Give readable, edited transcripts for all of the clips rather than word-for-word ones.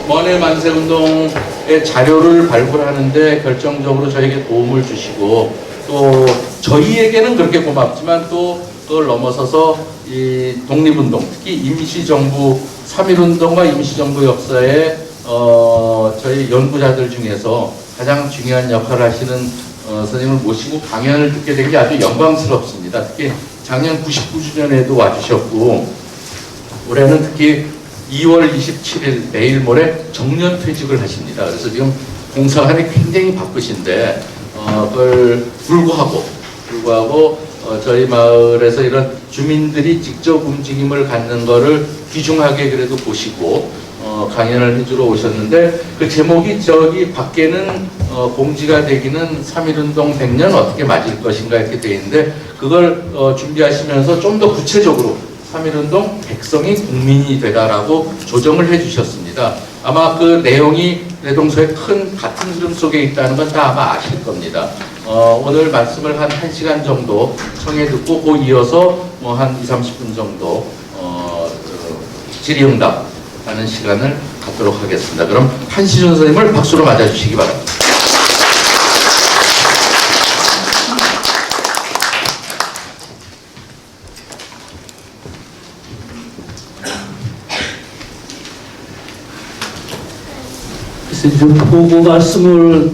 원해 만세 운동의 자료를 발굴하는데 결정적으로 저에게 도움을 주시고 또 저희에게는 그렇게 고맙지만 또 그걸 넘어서서 이 독립운동, 특히 임시정부 3.1운동과 임시정부 역사에 저희 연구자들 중에서 가장 중요한 역할을 하시는 선생님을 모시고 강연을 듣게 된 게 아주 영광스럽습니다. 특히 작년 99주년에도 와주셨고 올해는 특히 2월 27일 내일 모레 정년퇴직을 하십니다. 그래서 지금 공사관이 굉장히 바쁘신데 그걸 불구하고 저희 마을에서 이런 주민들이 직접 움직임을 갖는 거를 귀중하게 그래도 보시고 강연을 해주러 오셨는데 그 제목이 저기 밖에는 공지가 되기는 3.1운동 100년 어떻게 맞을 것인가 이렇게 되어 있는데 그걸 준비하시면서 좀 더 구체적으로 3.1운동 백성이 국민이 되다라고 조정을 해주셨습니다. 아마 그 내용이 내동서의 큰 같은 흐름 속에 있다는 건 다 아마 아실 겁니다. 오늘 말씀을 한 1시간 정도 청해 듣고 그 이어서 뭐 한 20, 30분 정도 질의응답 하는 시간을 갖도록 하겠습니다. 그럼 한시준 선생님을 박수로 맞아주시기 바랍니다. 좀 보고 말씀을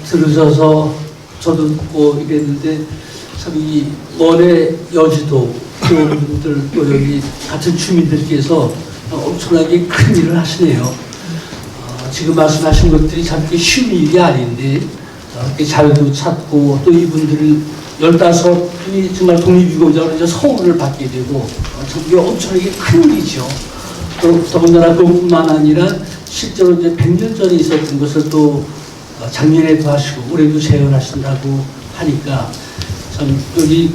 들으셔서 저도 듣고 이랬는데 참 이 원해 여지도 교원분들 또 여기 같은 주민들께서 엄청나게 큰 일을 하시네요. 지금 말씀하신 것들이 참 쉬운 일이 아닌데 이렇게 자료도 찾고 또 이분들이 15분이 정말 독립유공자로 이제 성원을 받게 되고 참 이게 엄청나게 큰 일이죠. 또 더군다나 그뿐만 아니라 실제로 이제 100년 전에 있었던 것을 또 작년에도 하시고 올해도 재현하신다고 하니까 참 여기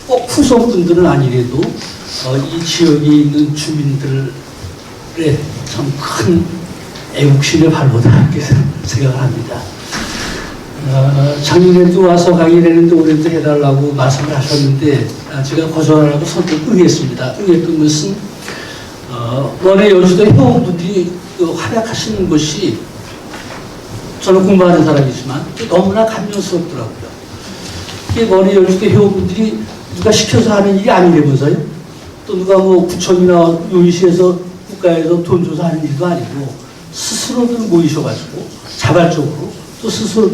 꼭 후손분들은 아니래도 이 지역에 있는 주민들의 참 큰 애국심의 발로다 이렇게 생각을 합니다. 작년에도 와서 강의를 했는데 올해도 해달라고 말씀을 하셨는데 제가 거절하라고 선뜻 응했습니다. 응했던 것은 원해 여주도 회원분들이 활약하시는 것이 저는 공부하는 사람이지만 너무나 감명스럽더라고요. 이게 원해 여주도 회원분들이 누가 시켜서 하는 일이 아니라면서요. 또 누가 뭐 구청이나 요리시에서 국가에서 돈 줘서 하는 일도 아니고 스스로들 모이셔가지고 자발적으로 또 스스로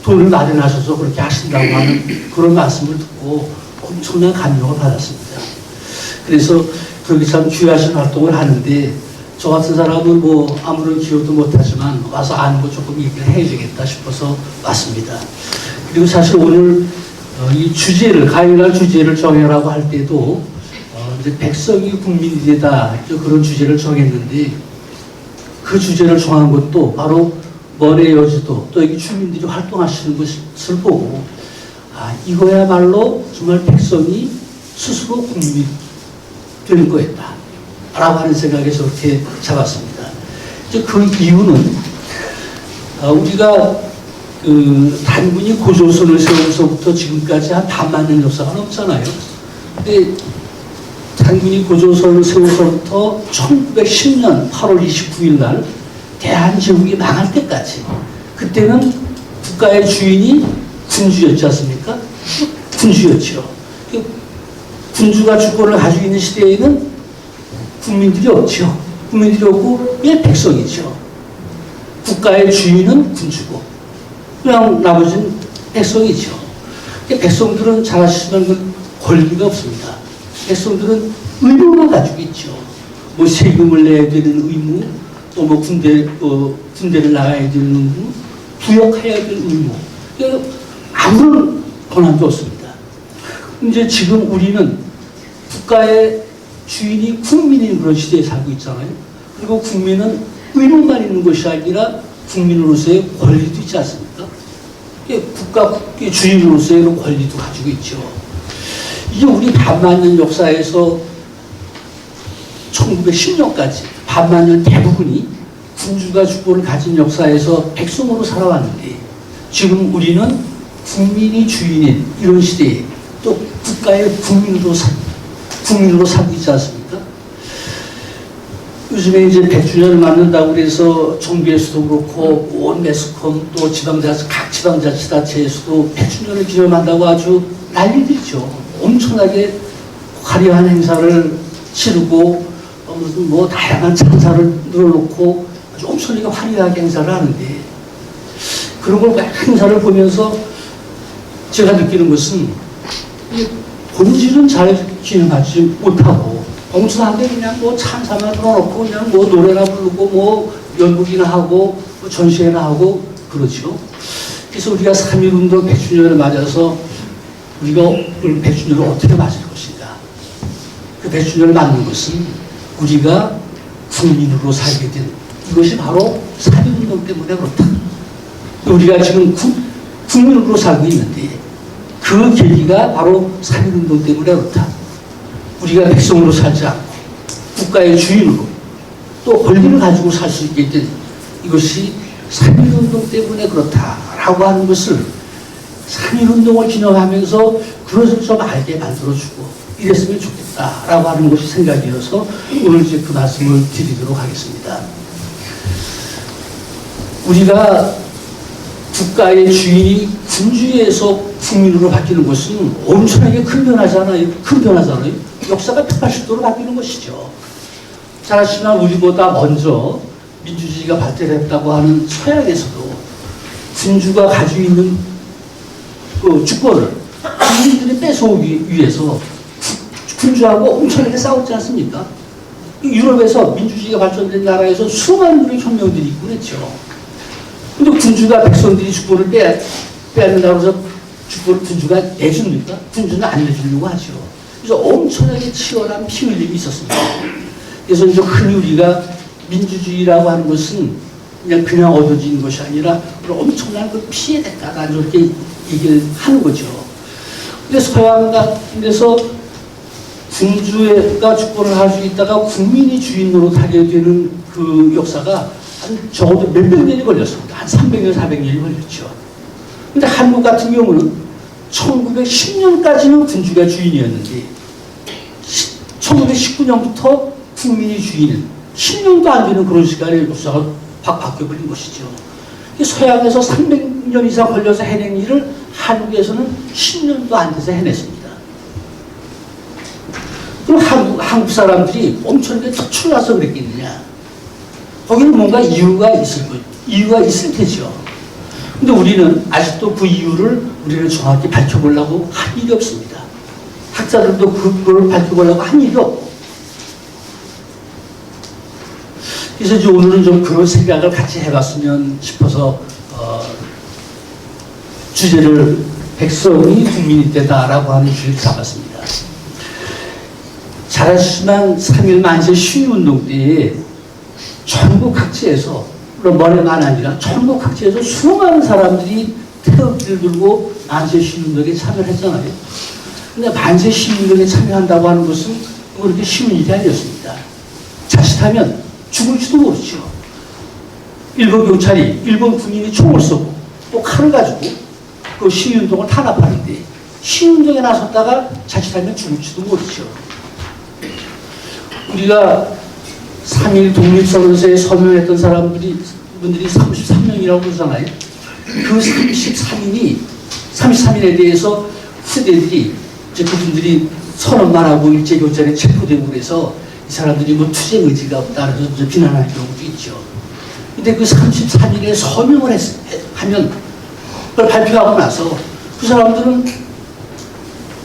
돈을 마련하셔서 그렇게 하신다고 하는 그런 말씀을 듣고 엄청난 감명을 받았습니다. 그래서 그렇게 참 귀하신 활동을 하는데 저 같은 사람은 뭐 아무런 기여도 못하지만 와서 아는 거 조금 얘기를 해야겠다 싶어서 왔습니다. 그리고 사실 오늘 이 주제를 강연할 주제를 정해라고 할 때도 이제 백성이 국민이 되다 그런 주제를 정했는데 그 주제를 정한 것도 바로 원해 여지도 또 여기 주민들이 활동하시는 것을 보고 이거야말로 정말 백성이 스스로 국민이 되는 거였다 라고 하는 생각에서 그렇게 잡았습니다. 이제 그 이유는 우리가 단군이 고조선을 세우면서부터 지금까지 한 반만 년 역사가 넘잖아요. 근데 단군이 고조선을 세우면서부터 1910년 8월 29일 날 대한제국이 망할 때까지 그때는 국가의 주인이 군주였지 않습니까? 군주였죠. 군주가 주권을 가지고 있는 시대에는 국민들이 없죠. 국민들이 없고 백성이죠. 국가의 주인은 군주고 그냥 나머지는 백성이죠. 백성들은 잘 아시지만 권리가 없습니다. 백성들은 의무만 가지고 있죠. 뭐 세금을 내야 되는 의무, 또 뭐 군대를 나가야 되는 의무, 부역해야 되는 의무. 아무런 권한도 없습니다. 이제 지금 우리는 국가의 주인이 국민인 그런 시대에 살고 있잖아요. 그리고 국민은 의무만 있는 것이 아니라 국민으로서의 권리도 있지 않습니까? 국가 주인으로서의 권리도 가지고 있죠. 이게 우리 반만년 역사에서 1910년까지 반만년 대부분이 군주가 주권을 가진 역사에서 백성으로 살아왔는데 지금 우리는 국민이 주인인 이런 시대에 또 국가의 국민으로 살고 있지 않습니까? 요즘에 이제 100주년을 맞는다고 그래서 정부에서도 그렇고 온 매스컴 또 각 지방자치단체에서도 100주년을 기념한다고 아주 난리들이죠. 엄청나게 화려한 행사를 치르고 무슨 뭐 다양한 찬사를 늘어놓고 아주 엄청나게 화려하게 행사를 하는데 그런 걸 행사를 보면서 제가 느끼는 것은 본질은 잘 기념하지 못하고 엉뚱하게 그냥 뭐 찬사만 들어놓고 그냥 뭐 노래나 부르고 뭐 연극이나 하고 뭐 전시회나 하고 그러죠. 그래서 우리가 3.1운동 100주년을 맞아서 우리가 오늘 100주년을 어떻게 맞을 것인가. 그 100주년을 맞는 것은 우리가 국민으로 살게 된 이것이 바로 3.1운동 때문에 그렇다. 우리가 지금 국민으로 살고 있는데 그 계기가 바로 3.1운동 때문에 그렇다. 우리가 백성으로 살지 않고 국가의 주인으로 또 권리를 가지고 살 수 있게 된 이것이 3.1운동 때문에 그렇다라고 하는 것을 3.1운동을 기념하면서 그것을 좀 알게 만들어주고 이랬으면 좋겠다라고 하는 것이 생각이어서 오늘 이제 그 말씀을 드리도록 하겠습니다. 우리가 국가의 주인이 군주에서 국민으로 바뀌는 것은 엄청나게 큰 변화잖아요. 역사가 180도로 바뀌는 것이죠. 잘 아시지만 우리보다 먼저 민주주의가 발달했다고 하는 서양에서도 군주가 가지고 있는 그 주권을 국민들이 뺏어오기 위해서 군주하고 엄청나게 싸웠지 않습니까? 유럽에서 민주주의가 발전된 나라에서 수많은 그런 혁명들이 있고 그랬죠. 근데 군주가 백성들이 주권을 빼앗는다고 해서 주권을 군주가 내줍니까? 군주는 안 내주려고 하죠. 그래서 엄청나게 치열한 피 흘림이 있었습니다. 그래서 이제 흔히 우리가 민주주의라고 하는 것은 그냥 얻어지는 것이 아니라 엄청난 그 피해 대가다 이렇게 얘기를 하는 거죠. 근데 서양 같은 데서 군주가 주권을 가지고 있다가 국민이 주인으로 하게 되는 그 역사가 한 적어도 몇백 년이 걸렸습니다. 한 300년, 400년이 걸렸죠. 근데 한국 같은 경우는 1910년까지는 군주가 주인이었는데 1919년부터 국민이 주인은 10년도 안 되는 그런 시간에 역사가 확 바뀌어버린 것이죠. 서양에서 300년 이상 걸려서 해낸 일을 한국에서는 10년도 안 돼서 해냈습니다. 그럼 한국 사람들이 엄청나게 특출나서 그랬겠느냐? 거기는 뭔가 이유가 있을 테죠. 근데 우리는 아직도 그 이유를 우리는 정확히 밝혀보려고 한 일이 없습니다. 학자들도 그걸 밝혀보려고 한 일이 없고. 그래서 이제 오늘은 좀 그런 생각을 같이 해봤으면 싶어서 주제를 백성이 국민이 되다라고 하는 주제를 잡았습니다. 잘 아시지만 3.1 만세 시위운동 때에 전국 각지에서 머리만 아니라 전국 각지에서 수많은 사람들이 태극기를 들고 만세 시위운동에 참여를 했잖아요. 근데 만세 시위운동에 참여한다고 하는 것은 그렇게 쉬운 일이 아니었습니다. 자칫하면 죽을지도 모르죠. 일본 경찰이, 일본 군인이 총을 쏘고 또 칼을 가지고 그 시위운동을 탄압하는데 시위운동에 나섰다가 자칫하면 죽을지도 모르죠. 우리가 3.1 독립선언서에 서명했던 분들이 33명이라고 그러잖아요. 그 33인에 대해서 후대들이 이제 그분들이 선언만 하고 일제경찰에 체포되고 그래서 이 사람들이 뭐 투쟁 의지가 없다 그래서 비난할 경우도 있죠. 근데 그 33일에 서명을 하면 그걸 발표하고 나서 그 사람들은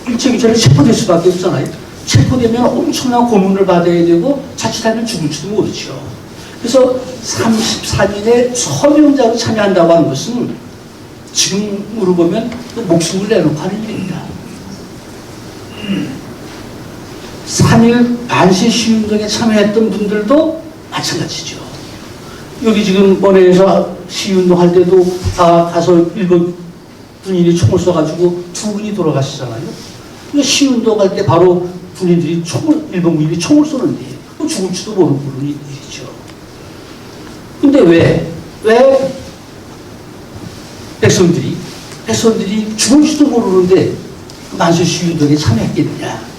일제경찰에 체포될 수밖에 없잖아요. 체포되면 엄청난 고문을 받아야 되고 자칫하면 죽을지도 모르죠. 그래서 33일에 서명자로 참여한다고 하는 것은 지금으로 보면 목숨을 내놓고 하는 일입니다. 3.1 만세 시위운동에 참여했던 분들도 마찬가지죠. 여기 지금 번외에서 시위운동 할 때도 가서 일본 군인이 총을 쏴가지고 2분이 돌아가시잖아요. 시위운동 할 때 바로 일본 군인이 총을 쏘는데 죽을지도 모르는 일이죠. 근데 왜 백성들이 죽을지도 모르는데 만세 시위운동에 참여했겠느냐?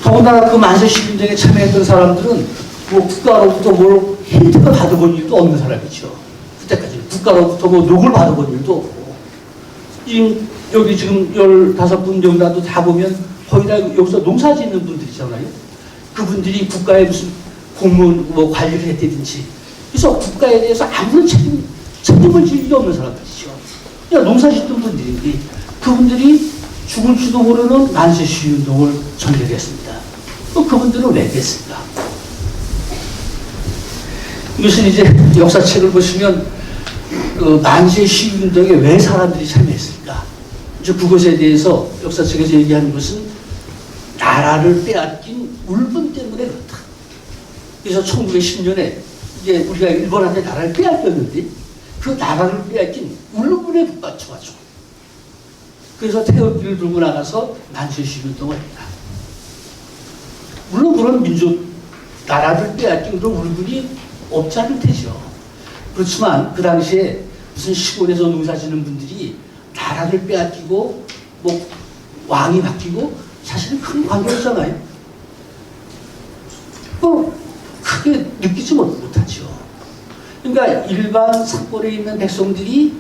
더군다나 더군다나 그 만세 시민대회에 참여했던 사람들은 뭐 국가로부터 뭘 혜택을 받아본 일도 없는 사람이죠. 그때까지 국가로부터 뭐 녹을 받아본 일도 없고. 지금 여기 지금 15분 정도 다 보면 거의 다 여기서 농사 짓는 분들이잖아요. 그분들이 국가에 무슨 공무원 뭐 관리를 했다든지. 그래서 국가에 대해서 아무런 책임을 질 일이 없는 사람들이죠. 그냥 농사 짓던 분들인데 그분들이 죽을지도 모르는 만세 시위운동을 전개했습니다. 그분들은 왜 됐을까? 이것은 이제 역사책을 보시면 그 만세 시위운동에 왜 사람들이 참여했을까? 이제 그것에 대해서 역사책에서 얘기하는 것은 나라를 빼앗긴 울분 때문에 그렇다. 그래서 1910년에 이제 우리가 일본한테 나라를 빼앗겼는데 그 나라를 빼앗긴 울분에 북받쳐가지고 그래서 태극기를 들고 나가서 만세 시위운동을 했다. 물론 그런 민족 나라를 빼앗긴 그런 울분이 없지 않을 테죠. 그렇지만 그 당시에 무슨 시골에서 농사짓는 분들이 나라를 빼앗기고 뭐 왕이 바뀌고 사실은 큰 관계였잖아요. 크게 느끼지 못하죠. 그러니까 일반 상권에 있는 백성들이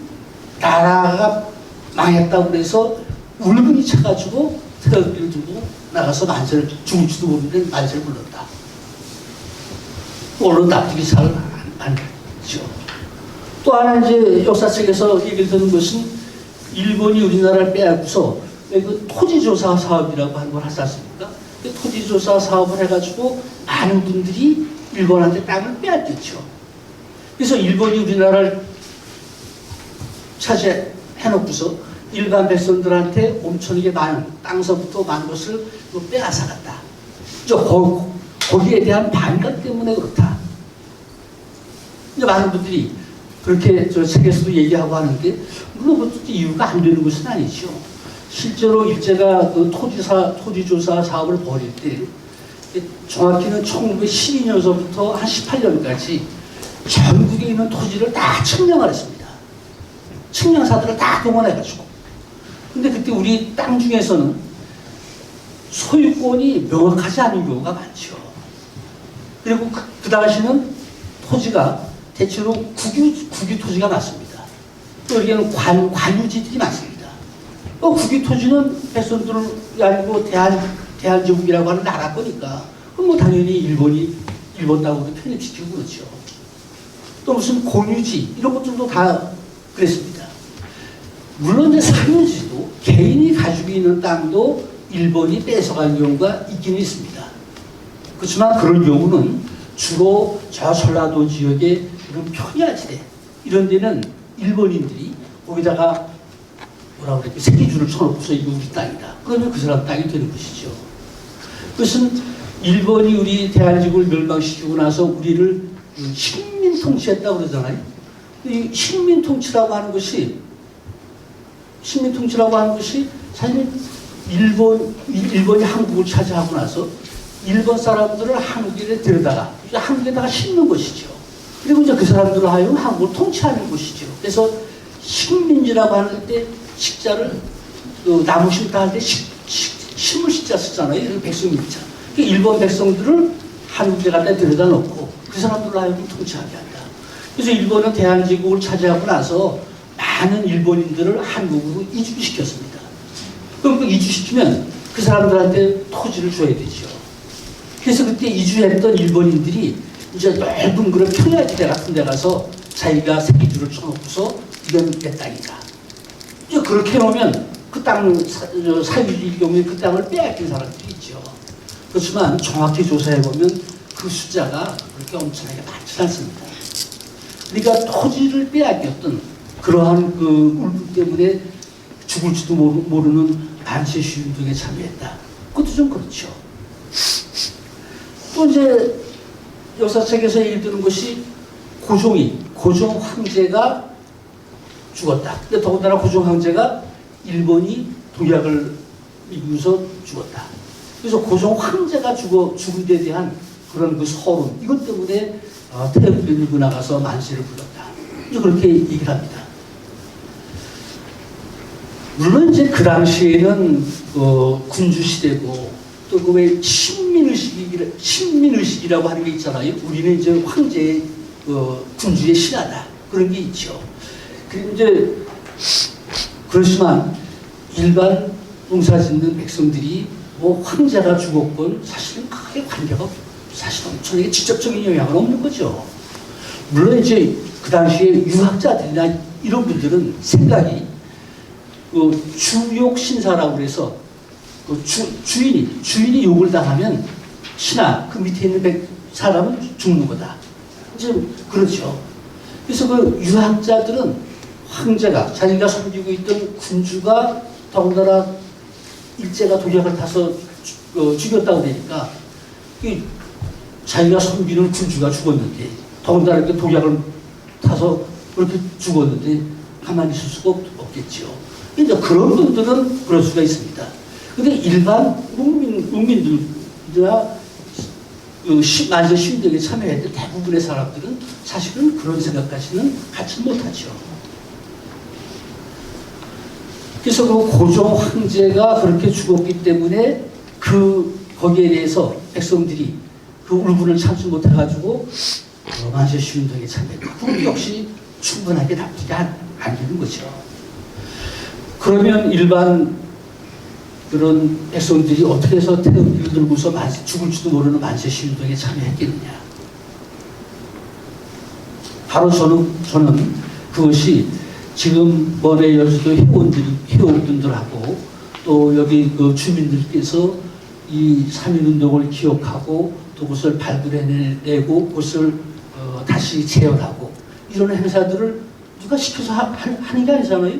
나라가 망했다고 해서 울분이 차가지고 태극기를 들고 나가서 만세를 죽을지도 모르는데 만세를 불렀다. 물론 납득이 잘 안 되죠. 또 하나 이제 역사책에서 얘기를 듣는 것은 일본이 우리나라를 빼앗고서 그 토지조사 사업이라고 하는 걸 하지 않습니까? 그 토지조사 사업을 해가지고 많은 분들이 일본한테 땅을 빼앗겼죠. 그래서 일본이 우리나라를 차지해놓고서 일반 백성들한테 엄청나게 많은 땅서부터 많은 것을 빼앗아갔다. 거기에 대한 반감 때문에 그렇다. 이제 많은 분들이 그렇게 저 책에서도 얘기하고 하는데 물론 그것도 이유가 안 되는 것은 아니죠. 실제로 일제가 그 토지조사 사업을 벌일 때 정확히는 1912년서부터 한 18년까지 전국에 있는 토지를 다 측량을 했습니다. 측량사들을 다 동원해가지고. 근데 그때 우리 땅 중에서는 소유권이 명확하지 않은 경우가 많죠. 그리고 그 당시는 토지가 대체로 국유 토지가 많습니다. 또 여기에는 관유지들이 많습니다. 국유 토지는 백성들이 아니고 대한제국이라고 하는 나라 거니까 그럼 뭐 당연히 일본 땅으로 편입시키고 그렇죠. 또 무슨 공유지 이런 것들도 다 그랬습니다. 물론 이제 사유지도 개인이 가지고 있는 땅도 일본이 뺏어간 경우가 있기는 있습니다. 그렇지만 그런 경우는 주로 저 전라도 지역의 이런 평야지대 이런 데는 일본인들이 거기다가 뭐라고 그럴까 새끼줄을 쳐놓고서 이거 우리 땅이다. 그러면 그 사람 땅이 되는 것이죠. 그것은 일본이 우리 대한민국을 멸망시키고 나서 우리를 식민 통치했다고 그러잖아요. 이 식민 통치라고 하는 것이 사실 일본이 한국을 차지하고 나서 일본 사람들을 한국에 데려다가 한국에다가 심는 것이죠. 그리고 이제 그 사람들을 하여금 한국을 통치하는 것이죠. 그래서 식민지라고 하는 때 식자를 나무 심다 할 때 심을 식자 쓰잖아요. 백성민자. 일본 백성들을 한국에 갖다 데려다 놓고 그 사람들을 하여금 통치하게 한다. 그래서 일본은 대한제국을 차지하고 나서 많은 일본인들을 한국으로 이주시켰습니다. 그럼 그 이주시키면 그 사람들한테 토지를 줘야 되죠. 그래서 그때 이주했던 일본인들이 이제 넓은 그런 평야지대 같은 데 가서 자기가 새끼줄을 쳐놓고서 이건 내 땅이다. 이제 그렇게 해놓으면 그 땅 사유지일 경우에 그 땅을 빼앗긴 사람들이 있죠. 그렇지만 정확히 조사해보면 그 숫자가 그렇게 엄청나게 많지 않습니다. 그러니까 토지를 빼앗겼던 그러한 그 울분 때문에 죽을지도 모르는 만세 시위운동에 참여했다. 그것도 좀 그렇죠. 또 이제 역사책에서 얘기 드는 것이 고종 황제가 죽었다. 근데 더군다나 고종 황제가 일본이 도약을 이기면서 죽었다. 그래서 고종 황제가 죽은 데 대한 그런 그 서름, 이것 때문에 태극기를 들고 나가서 만세를 불렀다. 이제 그렇게 얘기를 합니다. 물론 이제 그 당시에는 군주 시대고 또 그 외 신민의식이라고 하는 게 있잖아요. 우리는 이제 황제의 군주의 신하다. 그런 게 있죠. 그리고 이제 그렇지만 일반 농사 짓는 백성들이 뭐 황제가 죽었건 사실은 크게 관계가 사실 엄청나게 직접적인 영향은 없는 거죠. 물론 이제 그 당시에 유학자들이나 이런 분들은 생각이 주욕 신사라고 그래서 주인이 욕을 당하면 신하 그 밑에 있는 사람은 죽는 거다. 이제 그렇죠. 그래서 그 유학자들은 황제가 자기가 섬기고 있던 군주가 더군다나 일제가 독약을 타서 죽였다고 되니까 자기가 섬기는 군주가 죽었는데 더군다나 이렇게 독약을 타서 그렇게 죽었는데 가만히 있을 수가 없겠죠. 이제 그런 분들은 그럴 수가 있습니다. 근데 일반 국민들이나 만세 시민들에게 참여했던 대부분의 사람들은 사실은 그런 생각까지는 갖지 못하죠. 그래서 그 고종 황제가 그렇게 죽었기 때문에 거기에 대해서 백성들이 그 울분을 참지 못해가지고 만세 시민들에게 참여했다. 그건 역시 충분하게 나쁘지 않는 거죠. 그러면 일반 그런 백성들이 어떻게 해서 태극기를 들고서 죽을지도 모르는 만세 시민들에게 참여했겠느냐. 바로 저는 그것이 지금 번외 여수도 회원분들하고 또 여기 그 주민들께서 이 3.1운동을 기억하고 또 그것을 발굴해내고 그것을 다시 재현하고 이런 행사들을 누가 시켜서 하는 게 아니잖아요.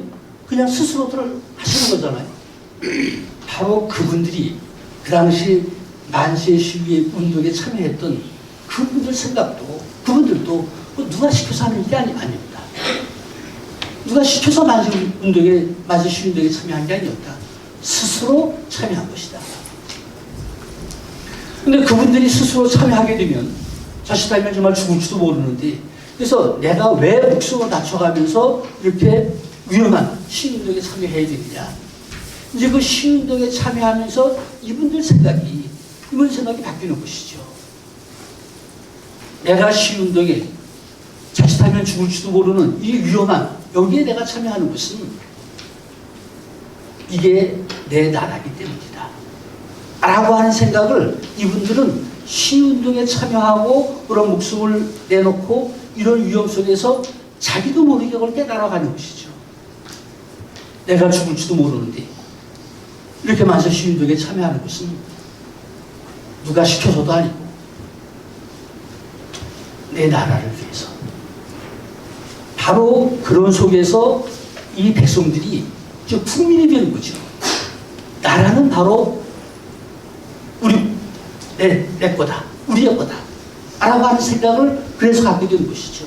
그냥 스스로들 하시는 거잖아요. 바로 그분들이 그 당시 만세 시위 운동에 참여했던 그분들 생각도 그분들도 누가 시켜서 하는 일이 아닙니다. 누가 시켜서 만세 시위 운동에 참여한 게 아니었다. 스스로 참여한 것이다. 근데 그분들이 스스로 참여하게 되면 자칫하면 정말 죽을지도 모르는데 그래서 내가 왜 목숨을 낮춰가면서 이렇게 위험한 시위운동에 참여해야 되느냐. 이제 그 시위운동에 참여하면서 이분들 생각이 바뀌는 것이죠. 내가 시위운동에 자칫하면 죽을지도 모르는 이 위험한 여기에 내가 참여하는 것은 이게 내 나라이기 때문이다. 라고 하는 생각을 이분들은 시위운동에 참여하고 그런 목숨을 내놓고 이런 위험 속에서 자기도 모르게 그걸 깨달아가는 것이죠. 내가 죽을지도 모르는데 이렇게 만세 시위운동에 참여하는 것은 누가 시켜서도 아니고 내 나라를 위해서 바로 그런 속에서 이 백성들이 즉 국민이 되는 거죠. 나라는 바로 내 거다. 우리의 거다. 라고 하는 생각을 그래서 갖게 된 것이죠.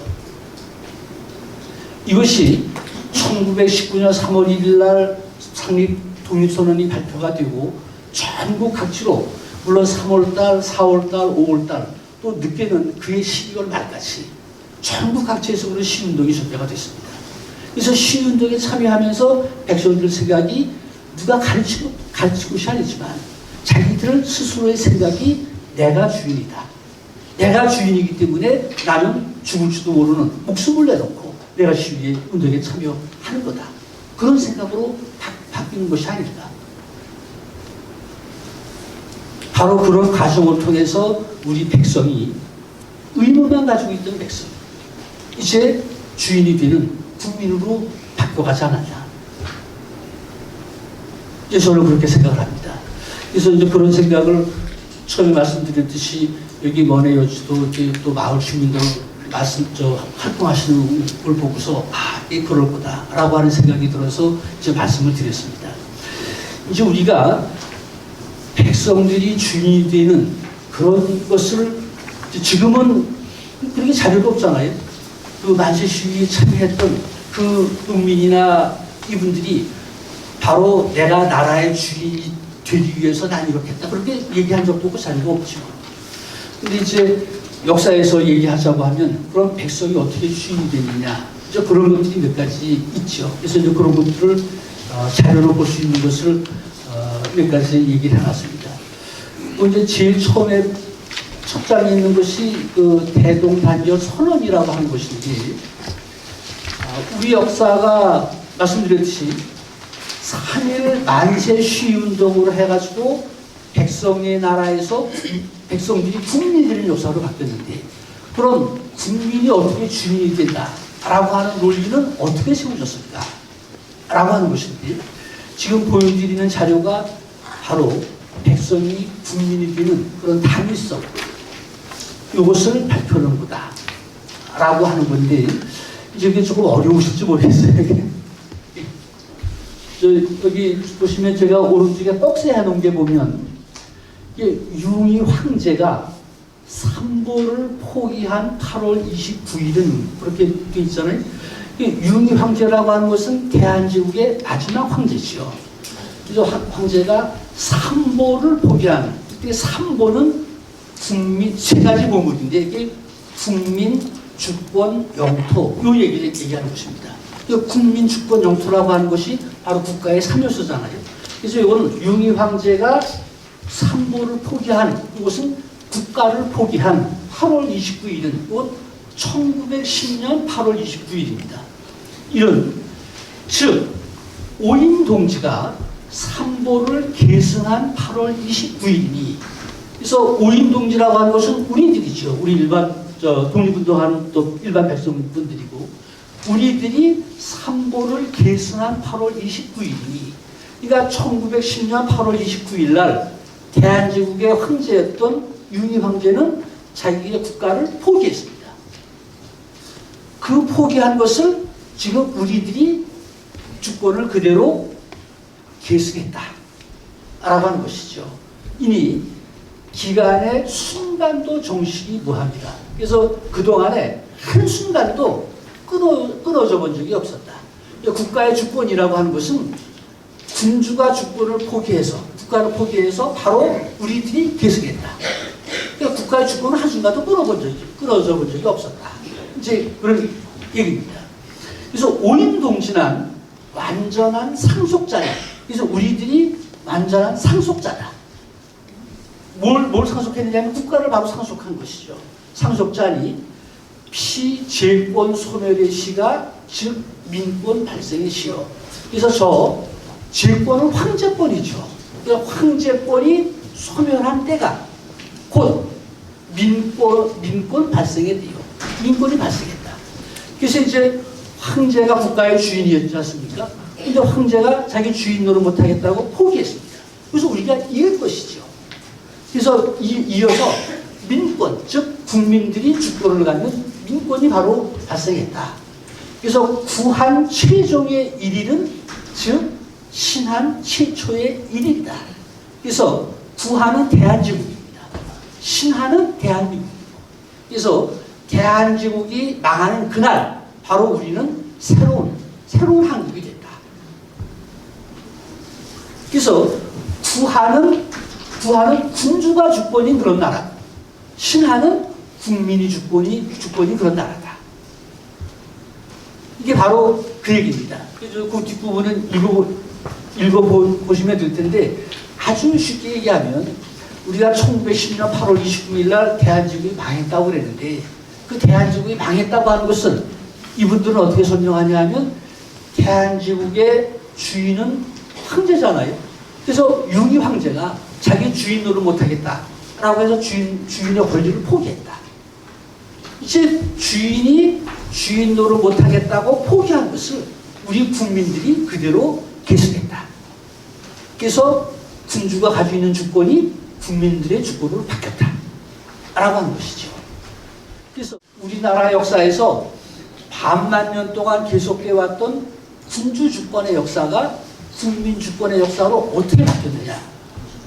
이것이 1919년 3월 1일 날 창립 독립선언이 발표가 되고 전국 각지로 물론 3월달, 4월달, 5월달 또 늦게는 그해 12월 말까지 전국 각지에서 그런 시운동이 준비가 됐습니다. 그래서 시운동에 참여하면서 백성들 생각이 누가 가르치는 것이 아니지만 자기들 스스로의 생각이 내가 주인이다. 내가 주인이기 때문에 나는 죽을지도 모르는 목숨을 내놓고 내가 시위에 운동에 참여하는 거다. 그런 생각으로 바뀌는 것이 아닐까. 바로 그런 과정을 통해서 우리 백성이 의무만 가지고 있던 백성 이제 주인이 되는 국민으로 바꿔가지 않았냐. 이제 저는 그렇게 생각을 합니다. 그래서 이제 그런 생각을 처음에 말씀드렸듯이 여기 먼해 여주도 또 마을 주민들 활동하시는 걸 보고서 이게 그럴 거다라고 하는 생각이 들어서 이제 말씀을 드렸습니다. 이제 우리가 백성들이 주인이 되는 그런 것을 지금은 그렇게 자료가 없잖아요. 그 만세 시위에 참여했던 그 국민이나 이분들이 바로 내가 나라의 주인이 되기 위해서 난 이렇게 했다. 그렇게 얘기한 적도 없고 자료가 없죠. 근데 이제 역사에서 얘기하자고 하면 그럼 백성이 어떻게 주인이 되느냐. 이제 그런 것들이 몇 가지 있죠. 그래서 이제 그런 것들을 자료로 볼 수 있는 것을 몇 가지 얘기를 해놨습니다. 이제 제일 처음에 첫 장에 있는 것이 그 대동단결 선언이라고 하는 것인데, 우리 역사가 말씀드렸듯이 3일 만세 시운동으로 해가지고 백성의 나라에서 백성들이 국민이 되는 역사로 바뀌었는데, 그럼 국민이 어떻게 주인이 된다라고 하는 논리는 어떻게 세워졌을까? 라고 하는 것인데, 지금 보여드리는 자료가 바로 백성이 국민이 되는 그런 당위성, 이것을 발표하는 거다 라고 하는 건데, 이게 조금 어려우실지 모르겠어요. 여기 보시면 제가 오른쪽에 박스에 해놓은 게 보면, 융희 황제가 삼보를 포기한 8월 29일은 그렇게 되어 있잖아요. 융희 황제라고 하는 것은 대한제국의 마지막 황제지요. 그래서 황제가 삼보를 포기한, 이 삼보는 국민, 세 가지 보물인데, 이게 국민, 주권, 영토, 요 얘기를 얘기하는 것입니다. 이 국민, 주권, 영토라고 하는 것이 바로 국가의 3요소잖아요. 그래서 이거는 융희 황제가 삼보를 포기한, 이것은 국가를 포기한 8월 29일은 이건 1910년 8월 29일입니다. 이런, 즉 오인 동지가 삼보를 계승한 8월 29일이니, 그래서 오인 동지라고 하는 것은 우리들이죠. 우리 일반 독립운동하는 또 일반 백성분들이고, 우리들이 삼보를 계승한 8월 29일이니, 그러니까 1910년 8월 29일 날 대한제국의 황제였던 융희 황제는 자기의 국가를 포기했습니다. 그 포기한 것을 지금 우리들이 주권을 그대로 계승했다 라고 하는 것이죠. 이니 기간의 순간도 정식이 무합니다. 그래서 그동안에 한순간도 끊어져 본 적이 없었다. 국가의 주권이라고 하는 것은 군주가 주권을 포기해서, 국가를 포기해서 바로 우리들이 계승했다. 그러니까 국가의 주권은 한순간도 끊어져 본 적이 없었다. 이제 그런 얘기입니다. 그래서 오인동지는 완전한 상속자다. 그래서 우리들이 완전한 상속자다. 뭘 상속했느냐면 국가를 바로 상속한 것이죠. 상속자니 피제권 소멸의 시가 즉 민권 발생의 시요. 그래서 저 제권은 황제권이죠. 그러니까 황제권이 소멸한 때가 곧 민권 발생의 때요. 민권이 발생했다. 그래서 이제 황제가 국가의 주인이었지 않습니까? 근데 황제가 자기 주인 노릇 못하겠다고 포기했습니다. 그래서 우리가 이길 것이죠. 그래서 이어서 민권, 즉 국민들이 주권을 갖는 민권이 바로 발생했다. 그래서 구한 최종의 일일은 즉 신한 최초의 일일이다. 그래서 구한은 대한제국입니다. 신한은 대한민국이고, 그래서 대한제국이 망하는 그날 바로 우리는 새로운 한국이 된다. 그래서 구한은 군주가 주권인 그런 나라, 신한은 국민이 주권이 그런 나라다. 이게 바로 그 얘기입니다. 그래서 그 뒷부분은 읽어보시면 될 텐데, 아주 쉽게 얘기하면 우리가 1910년 8월 29일 날 대한제국이 망했다고 그랬는데, 그 대한제국이 망했다고 하는 것은 이분들은 어떻게 설명하냐 하면, 대한제국의 주인은 황제잖아요. 그래서 융희 황제가 자기 주인 노릇 못하겠다라고 해서 주인의 권리를 포기했다. 이제 주인이 주인 노릇 못하겠다고 포기한 것을 우리 국민들이 그대로 계승했다. 그래서 군주가 가지고 있는 주권이 국민들의 주권으로 바뀌었다 라고 하는 것이죠. 그래서 우리나라 역사에서 반만 년 동안 계속되어 왔던 군주 주권의 역사가 국민 주권의 역사로 어떻게 바뀌었느냐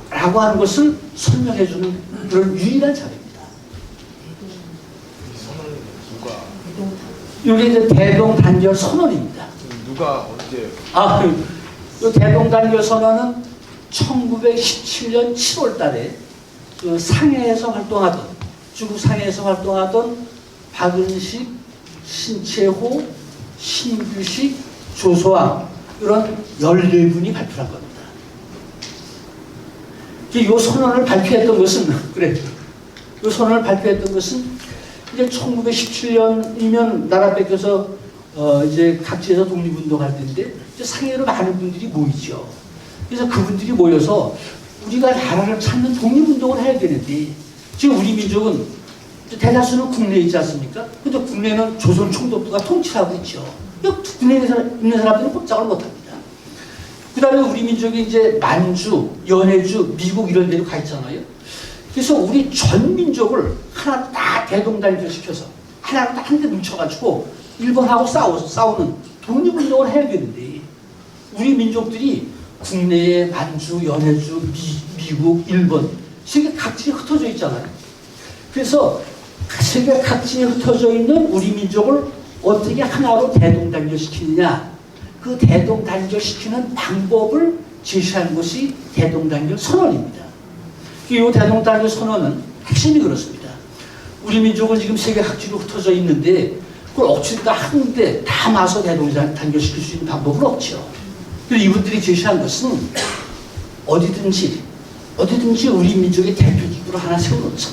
라고 하는 것을 설명해주는 그런 유일한 자료입니다. 이게 이제 대동단결 선언입니다. 누가 언제? 이 대동단결 선언은 1917년 7월 달에 그 상해에서 활동하던, 중국 상해에서 활동하던 박은식, 신채호, 신규식, 조소왕, 이런 14분이 발표한 겁니다. 이 선언을 발표했던 것은 그래. 이 선언을 발표했던 것은 이제 1917년이면 나라 뺏겨서 이제 각지에서 독립운동할 때인데 이제 상해로 많은 분들이 모이죠. 그래서 그분들이 모여서 우리가 나라를 찾는 독립운동을 해야 되는데 지금 우리 민족은 대다수는 국내에 있지 않습니까? 근데 국내는 조선 총독부가 통치하고 있죠. 국내에 있는 사람들은 꼼짝을 못합니다. 그 다음에 우리 민족이 이제 만주, 연해주, 미국 이런 데로 가 있잖아요. 그래서 우리 전 민족을 하나 다 대동단결시켜서 하나로 딱 한 대 뭉쳐가지고 일본하고 싸우는 독립운동을 해야 되는데 우리 민족들이 국내에 만주, 연해주, 미국, 일본 세계 각지에 흩어져 있잖아요. 그래서 세계 각지에 흩어져 있는 우리 민족을 어떻게 하나로 대동단결시키느냐, 그 대동단결시키는 방법을 제시한 것이 대동단결 선언입니다. 이 대동단결 선언은 핵심이 그렇습니다. 우리 민족은 지금 세계 각지로 흩어져 있는데 그걸 억지로 다 한데 다 마서 대동단결시킬 수 있는 방법은 없죠. 그래서 이분들이 제시한 것은 어디든지 우리 민족의 대표기구를 하나 세워놓자.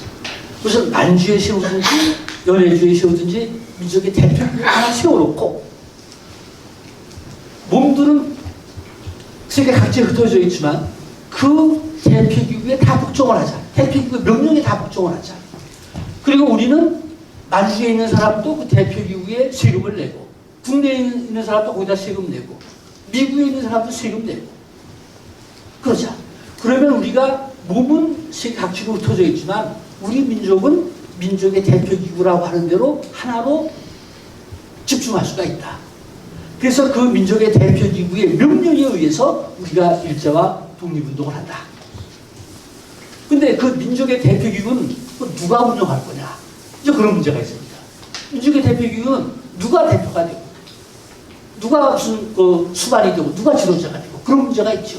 무슨 만주에 세우든지 연해주에 세우든지 민족의 대표기구를 하나 세워놓고 몸들은 세계 각지에 흩어져 있지만 그 대표기구에 다 복종을 하자. 대표기구 명령에 다 복종을 하자. 그리고 우리는 만주에 있는 사람도 그 대표기구에 세금을 내고 국내에 있는 사람도 거기다 세금 내고 미국에 있는 사람도 세금 내고 그러자. 그러면 우리가 몸은 세계 각지로 흩어져 있지만 우리 민족은 민족의 대표기구라고 하는 대로 하나로 집중할 수가 있다. 그래서 그 민족의 대표기구의 명령에 의해서 우리가 일제와 독립운동을 한다. 근데 그 민족의 대표기구는 누가 운영할 거냐? 이제 그런 문제가 있습니다. 민족의 대표기구는 누가 대표가 되고 누가 무슨 수반이 되고 누가 지도자가 되고 그런 문제가 있죠.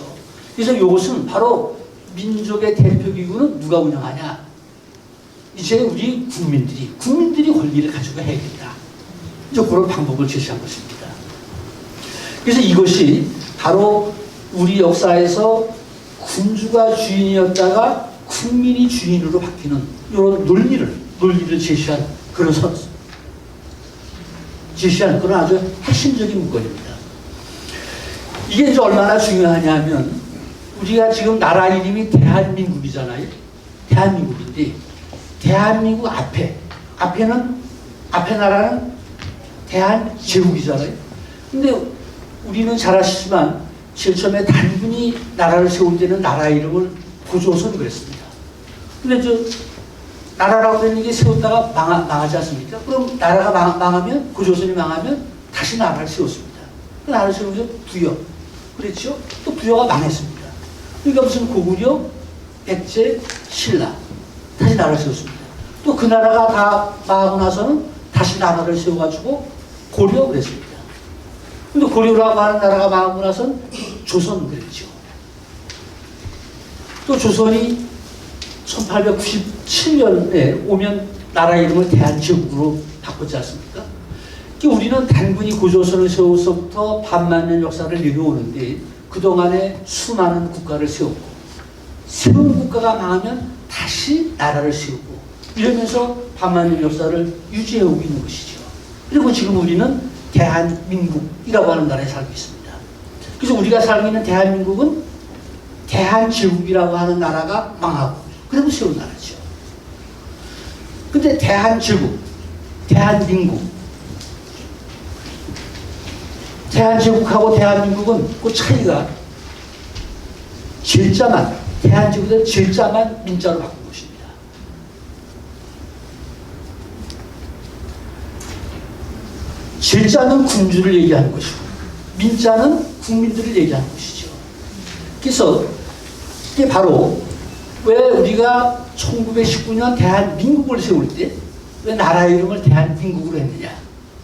그래서 이것은 바로 민족의 대표기구는 누가 운영하냐? 이제 우리 국민들이 권리를 가지고 해야 된다. 이제 그런 방법을 제시한 것입니다. 그래서 이것이 바로 우리 역사에서 군주가 주인이었다가 국민이 주인으로 바뀌는 이런 논리를 제시한 그런 아주 핵심적인 문건입니다. 이게 이제 얼마나 중요하냐면 우리가 지금 나라 이름이 대한민국이잖아요. 대한민국인데 대한민국 앞에 나라는 대한제국이잖아요. 근데 우리는 잘 아시지만 제일 처음에 단군이 나라를 세울 때는 나라 이름을 고조선 그랬습니다. 근데 나라라고 되는 게 세웠다가 망하지 않습니까? 그럼 나라가 망하면 고조선이 망하면 다시 나라를 세웠습니다. 그 나라를 세우면서 부여 그랬죠? 또 부여가 망했습니다. 그러니까 무슨 고구려, 백제, 신라 다시 나라를 세웠습니다. 또 그 나라가 다 망하고 나서는 다시 나라를 세워가지고 고려 그랬습니다. 근데 고려라고 하는 나라가 망하고 나서는 조선 그랬죠. 또 조선이 1897년에 오면 나라 이름을 대한제국으로 바꿨지 않습니까? 우리는 단군이 고조선을 세워서부터 반만년 역사를 이루어오는데 그동안에 수많은 국가를 세웠고 세운 국가가 망하면 다시 나라를 세우고 이러면서 반만년 역사를 유지해오고 있는 것이죠. 그리고 지금 우리는 대한민국이라고 하는 나라에 살고 있습니다. 그래서 우리가 살고 있는 대한민국은 대한제국이라고 하는 나라가 망하고 그리고 세운 나라죠. 근데 대한제국, 대한제국하고 대한민국은 그 차이가 대한제국의 제자만 민자로 바꾼 것입니다. 제자는 군주를 얘기하는 것이고 민자는 국민들을 얘기하는 것이죠. 그래서 이게 바로 왜 우리가 1919년 대한민국을 세울 때 왜 나라 이름을 대한민국으로 했느냐?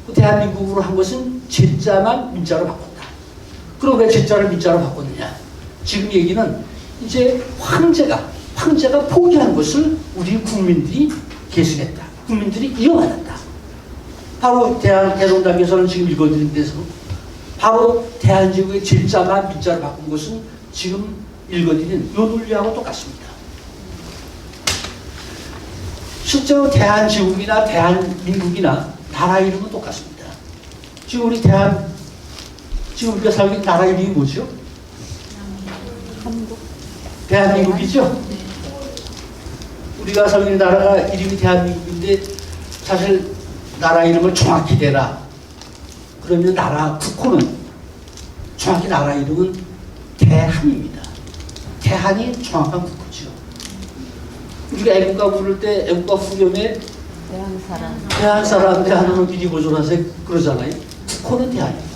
그 대한민국으로 한 것은 제자만 민자로 바꿨다. 그럼 왜 제자를 민자로 바꿨느냐? 지금 얘기는 이제 황제가 포기한 것을 우리 국민들이 계승했다. 국민들이 이어받았다. 바로 대동단계서는 지금 읽어드린 데서 바로 대한제국의 제자만 민자로 바꾼 것은 지금 읽어드리는 요 논리하고 똑같습니다. 실제로 대한제국이나 대한민국이나 나라 이름은 똑같습니다. 지금 우리 지금 우리가 살고 있는 나라 이름이 뭐죠? 대한민국이죠? 우리가 살고 있는 나라가 이름이 대한민국인데 사실 나라 이름을 정확히 대라. 그러면 나라 국호는 정확히 나라 이름은 대한입니다. 대한이 정확한 국호죠. 우리가 애국가 부를 때 애국가 후렴에 대한 사람 대한으로 미리 보존하세요 그러잖아요. 국호는 대한입니다.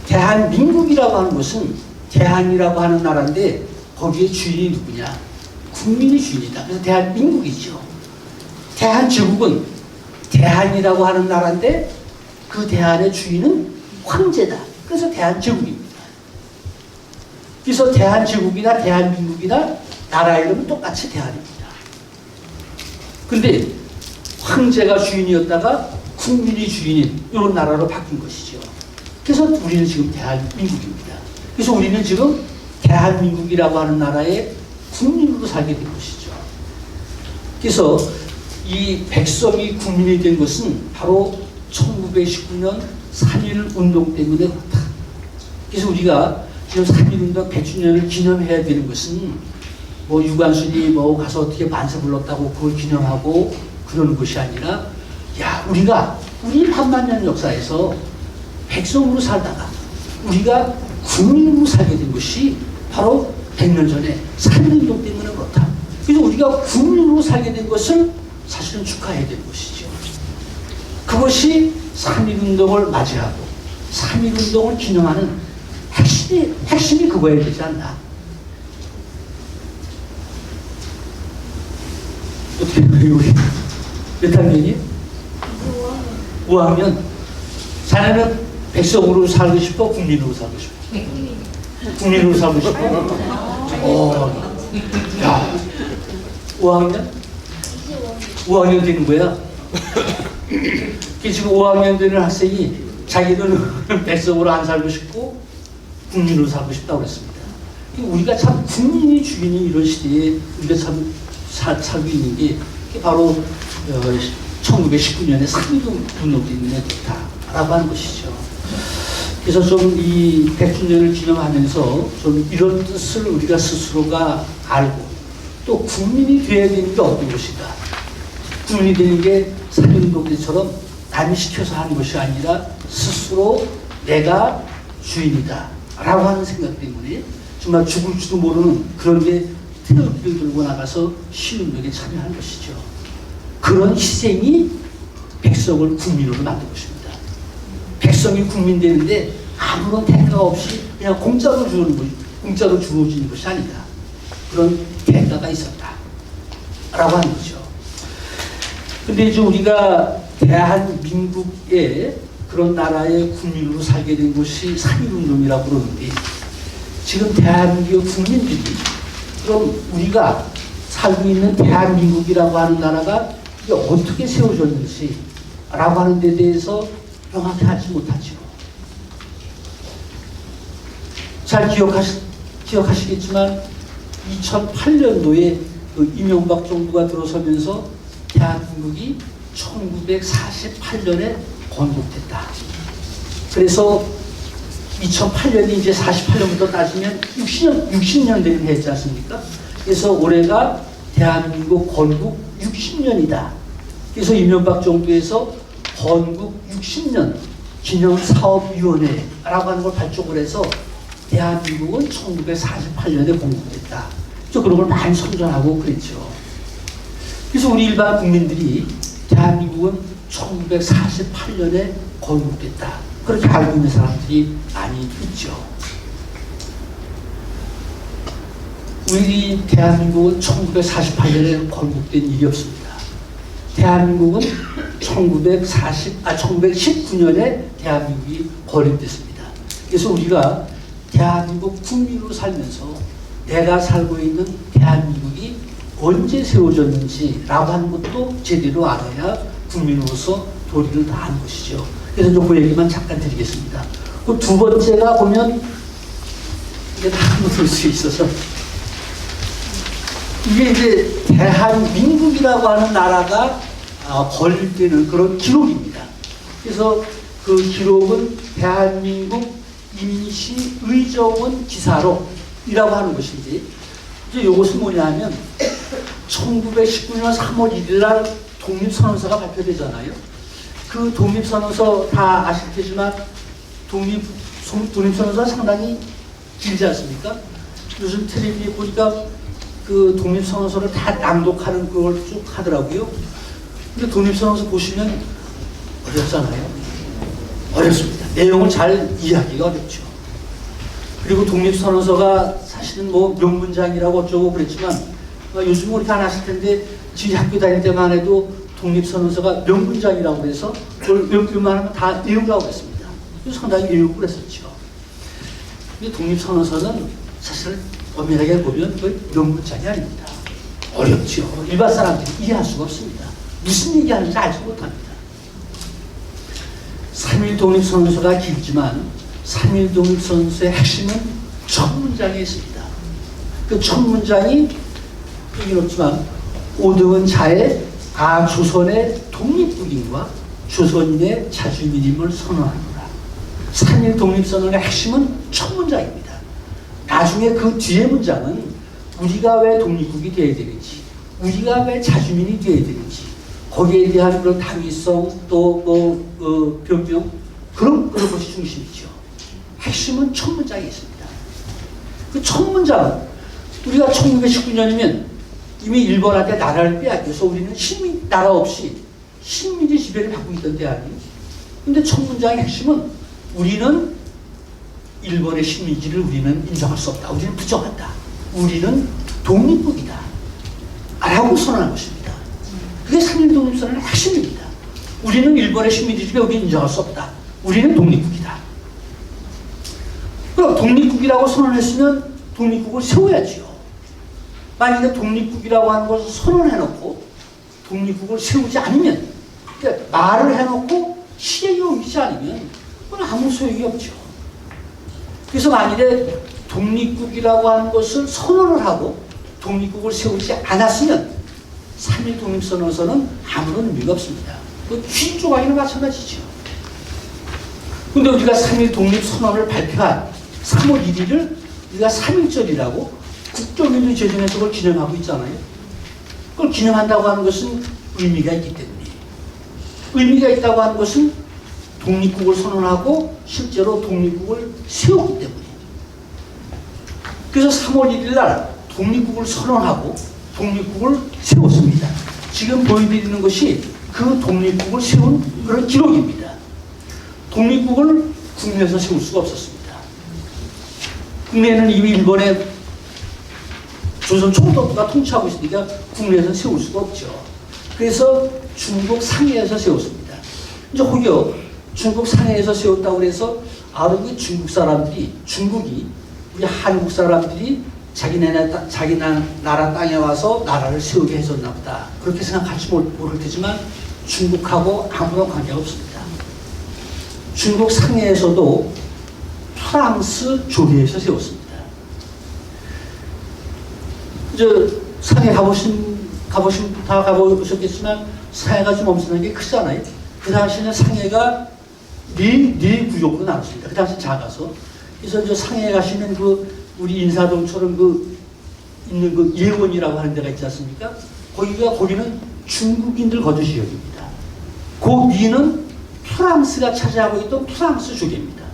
대한민국이라고 하는 것은 대한이라고 하는 나라인데 거기에 주인이 누구냐? 국민이 주인이다. 그래서 대한민국이죠. 대한제국은 대한이라고 하는 나라인데 그 대한의 주인은 황제다. 그래서 대한제국입니다. 그래서 대한제국이나 대한민국이나 나라 이름은 똑같이 대한입니다. 근데 황제가 주인이었다가 국민이 주인인 이런 나라로 바뀐 것이죠. 그래서 우리는 지금 대한민국입니다. 그래서 우리는 지금 대한민국이라고 하는 나라의 국민으로 살게 된 것이죠. 그래서 이 백성이 국민이 된 것은 바로 1919년 3.1 운동 때문에 그렇다. 그래서 우리가 지금 3.1 운동 100주년을 기념해야 되는 것은 뭐 유관순이 뭐 가서 어떻게 만세 불렀다고 그걸 기념하고 그러는 것이 아니라 우리가 우리 한만년 역사에서 백성으로 살다가 우리가 국민으로 살게 된 것이 바로 100년 전에 3.1 운동 때문에 그렇다. 그래서 우리가 국민으로 살게 된 것을 사실은 축하해야 되는 것이죠. 그것이 3.1 운동을 맞이하고 3.1 운동을 기념하는 핵심이 그거여야 되지 않나. 어떻게 우리 몇 학년이? 5학년. 자네는 백성으로 살고 싶어? 국민으로 살고 싶어? 국민으로 살고 싶어? 야, 5학년? 5학년 되는 거야. 지금 5학년 되는 학생이 자기는 백성으로 안 살고 싶고 국민으로 살고 싶다고 그랬습니다. 우리가 참 국민이 주인이 이런 시대에 우리가 참 살고 있는 게 바로 1919년에 3.1 운동 때문에 그렇다라고 하는 것이죠. 그래서 좀 이 100주년을 기념하면서 좀 이런 뜻을 우리가 스스로가 알고 또 국민이 되어야 되는 게 어떤 것인가. 국민이 되는 게 3.1 운동 때처럼 남이 시켜서 하는 것이 아니라 스스로 내가 주인이다 라고 하는 생각 때문에 정말 죽을지도 모르는 그런 게 태극기를 들고 나가서 시운동에 참여하는 것이죠. 그런 희생이 백성을 국민으로 만든 것입니다. 백성이 국민 되는데 아무런 대가가 없이 그냥 공짜로 주어지는 것이 아니다. 그런 대가가 있었다 라고 하는 거죠. 근데 이제 우리가 대한민국의 그런 나라의 국민으로 살게 된 것이 3.1 운동이라고 그러는데 지금 대한민국 국민들이 그럼 우리가 살고 있는 대한민국이라고 하는 나라가 이게 어떻게 세워졌는지 라고 하는 데 대해서 명확히 알지 못하죠. 잘 기억하시겠지만 2008년도에 그 이명박 정부가 들어서면서 대한민국이 1948년에 건국됐다. 그래서 2008년이 이제 48년부터 따지면 60년 되는 해지 않습니까? 그래서 올해가 대한민국 건국 60년이다. 그래서 이명박 정부에서 건국 60년 기념사업위원회라고 하는 걸 발족을 해서 대한민국은 1948년에 건국됐다. 저 그런 걸 많이 선전하고 그랬죠. 그래서 우리 일반 국민들이 대한민국은 1948년에 건국됐다. 그렇게 알고 있는 사람들이 많이 있죠. 우리 대한민국은 1948년에 건국된 일이 없습니다. 대한민국은 1919년에 대한민국이 건립됐습니다. 그래서 우리가 대한민국 국민으로 살면서 내가 살고 있는 대한민국이 언제 세워졌는지라고 하는 것도 제대로 알아야 국민으로서 도리를 다하는 것이죠. 그래서 그 얘기만 잠깐 드리겠습니다. 그 두 번째가 보면 한번 들 수 있어서 이게 이제 대한민국이라고 하는 나라가 걸릴 때는 그런 기록입니다. 그래서 그 기록은 대한민국 임시의정원 기사록이라고 하는 것인데, 이제 이것은 뭐냐면 1919년 3월 1일 날 독립선언서가 발표되잖아요. 그 독립선언서 다 아실 테지만 독립선언서가 상당히 길지 않습니까? 요즘 텔레비에 보니까 그 독립선언서를 다 낭독하는 그걸 쭉 하더라고요. 근데 독립선언서 보시면 어렵잖아요. 어렵습니다. 내용을 잘 이해하기가 어렵죠. 그리고 독립선언서가 사실은 뭐 명문장이라고 어쩌고 그랬지만 요즘 우리가 안 하실 텐데 지금 학교 다닐 때만 해도 독립선언서가 명문장이라고 그래서 그걸 웬만하면 다 외우라고 했습니다. 상당히 외우고 그랬었죠. 근데 독립선언서는 사실 엄밀하게 보면 그 명문장이 아닙니다. 어렵죠. 일반 사람들이 이해할 수가 없습니다. 무슨 얘기하는지 알지 못합니다. 3.1 독립선언서가 길지만 3.1 독립선언서의 핵심은 첫 문장에 있습니다. 그 첫 문장이 여긴 없지만 오등은 자의 조선의 독립국인과 조선인의 자주민임을 선언하노라. 3.1 독립선언의 핵심은 첫 문장입니다. 나중에 그 뒤에 문장은 우리가 왜 독립국이 되어야 되는지, 우리가 왜 자주민이 되어야 되는지, 거기에 대한 그런 당위성 또 변명 그런 것이 중심이죠. 핵심은 첫 문장에 있습니다. 그 첫 문장은 우리가 1919년이면 이미 일본한테 나라를 빼앗겨서 우리는 나라 없이 식민지 지배를 받고 있던 때 아니에요. 근데 첫 문장의 핵심은 우리는 일본의 식민지를 우리는 인정할 수 없다. 우리는 부정한다. 우리는 독립국이다. 라고 선언한 것입니다. 그게 3.1 독립선언의 핵심입니다. 우리는 일본의 식민지를 여기 인정할 수 없다. 우리는 독립국이다. 그럼 독립국이라고 선언했으면 독립국을 세워야지요. 만약에 독립국이라고 하는 것을 선언해놓고 독립국을 세우지 않으면, 그러니까 말을 해놓고 실행에 옮기지 않으면 그건 아무 소용이 없죠. 그래서 만일에 독립국이라고 하는 것을 선언을 하고 독립국을 세우지 않았으면 3.1 독립선언서는 아무런 의미가 없습니다. 그 쥐 조각이나 마찬가지죠. 근데 우리가 3.1 독립선언을 발표한 3월 1일을 우리가 3.1절이라고 국정일을 제정해서 그걸 기념하고 있잖아요. 그걸 기념한다고 하는 것은 의미가 있기 때문이에요. 의미가 있다고 하는 것은 독립국을 선언하고 실제로 독립국을 세웠기 때문이에요. 그래서 3월 1일 날 독립국을 선언하고 독립국을 세웠습니다. 지금 보여드리는 것이 그 독립국을 세운 그런 기록입니다. 독립국을 국내에서 세울 수가 없었습니다. 국내에는 이미 일본의 조선 총독부가 통치하고 있으니까 국내에서 세울 수가 없죠. 그래서 중국 상해에서 세웠습니다. 이제 혹여 중국 상해에서 세웠다고 해서 그 중국 사람들이, 중국이 우리 한국 사람들이 자기네 나라 땅에 와서 나라를 세우게 해줬나 보다. 그렇게 생각할지 모를 테지만 중국하고 아무런 관계가 없습니다. 중국 상해에서도 프랑스 조리에서 세웠습니다. 상해 다 가보셨겠지만 상해가 좀 엄청난 게 크잖아요. 그 당시에는 상해가 네 구역으로 나눴습니다. 그 당시 작아서. 그래서 이제 상해에 가시면 우리 인사동처럼 있는 예원이라고 하는 데가 있지 않습니까? 거기는 중국인들 거주 지역입니다. 그 위는 프랑스가 차지하고 있던 프랑스 조개입니다.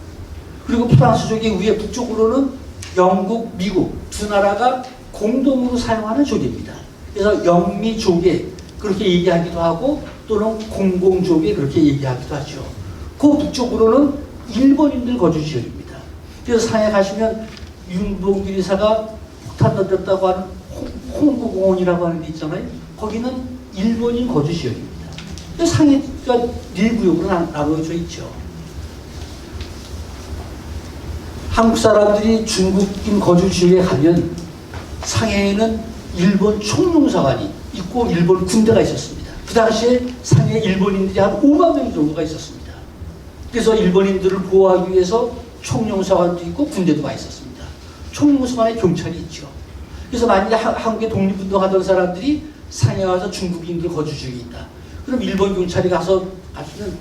그리고 프랑스 조개 위에 북쪽으로는 영국, 미국 두 나라가 공동으로 사용하는 조개입니다. 그래서 영미 조개 그렇게 얘기하기도 하고 또는 공공조개 그렇게 얘기하기도 하죠. 그 북쪽으로는 일본인들 거주 지역입니다. 그래서 상해 가시면 윤봉길 이사가 폭탄 던졌다고 하는 홍보공원이라고 하는 데 있잖아요. 거기는 일본인 거주 지역입니다. 상해가 네 구역으로 나눠져 있죠. 한국 사람들이 중국인 거주 지역에 가면 상해에는 일본 총영사관이 있고 일본 군대가 있었습니다. 그 당시에 상해 일본인들이 한 5만 명 정도가 있었습니다. 그래서 일본인들을 보호하기 위해서 총영사관도 있고 군대도 가 있었습니다. 총무소만의 경찰이 있죠. 그래서 만약에 한국에 독립운동하던 사람들이 상해 와서 중국인들 거주 중에 있다. 그럼 일본 경찰이 가서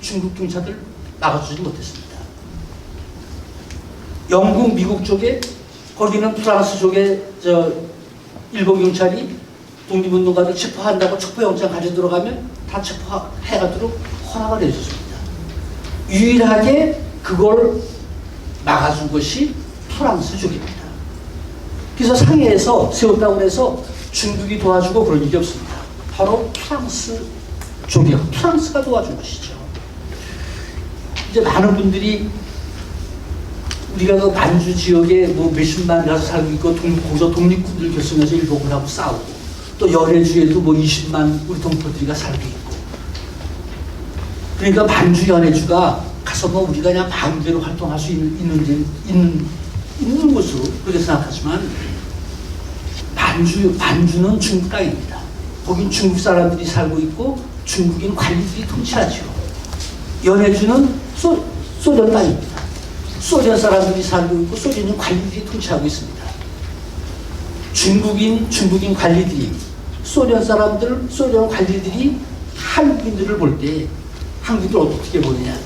중국 경찰들 막아주지 못했습니다. 영국, 미국 쪽에 거기는 프랑스 쪽에 일본 경찰이 독립운동가들 체포한다고 체포영장 가져 들어가면 다 체포해가도록 허락을 해줬습니다. 유일하게 그걸 막아준 것이 프랑스 쪽입니다. 그래서 상해에서 세웠다고 해서 중국이 도와주고 그런 일이 없습니다. 바로 프랑스 쪽이요. 프랑스가 도와준 것이죠. 이제 많은 분들이 우리가 그 만주 지역에 뭐 몇십만 가서 살고 있고 거기서 독립군들 결성해서 일본을 하고 싸우고 또 연해주에도 뭐 20만 우리 동포들이가 살고 있고 그러니까 만주 연해주가 가서 뭐 우리가 그냥 마음대로 활동할 수 있는 것으로 그렇게 생각하지만 만주는 중국 땅입니다. 거긴 중국 사람들이 살고 있고 중국인 관리들이 통치하죠. 연해주는 소련 땅입니다. 소련 사람들이 살고 있고 소련인 관리들이 통치하고 있습니다. 중국인 관리들이 소련 관리들이 한국인들을 볼 때 한국인들 어떻게 보느냐.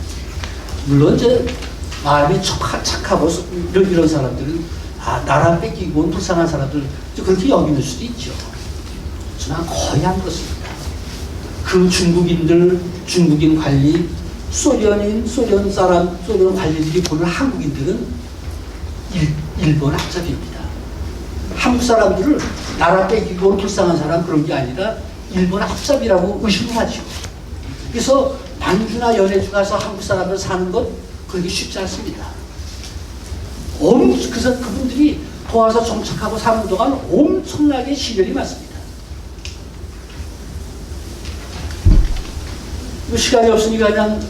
물론 마음이 착하고 이런 사람들은 나라 뺏기고 온 불쌍한 사람들 그렇게 여기는 수도 있죠. 하지만 거의 안 그렇습니다. 그 중국인 관리, 소련 관리들이 보는 한국인들은 일본 학자입니다. 한국 사람들을 나라 뺏기고 온 불쌍한 사람 그런 게 아니라 일본 학자이라고 의심을 하죠. 그래서 만주나 연해주 가서 한국 사람들 사는 것 그렇게 쉽지 않습니다. 그래서 그분들이 도와서 정착하고 사는 동안 엄청나게 시련이 많습니다. 시간이 없으니까 그냥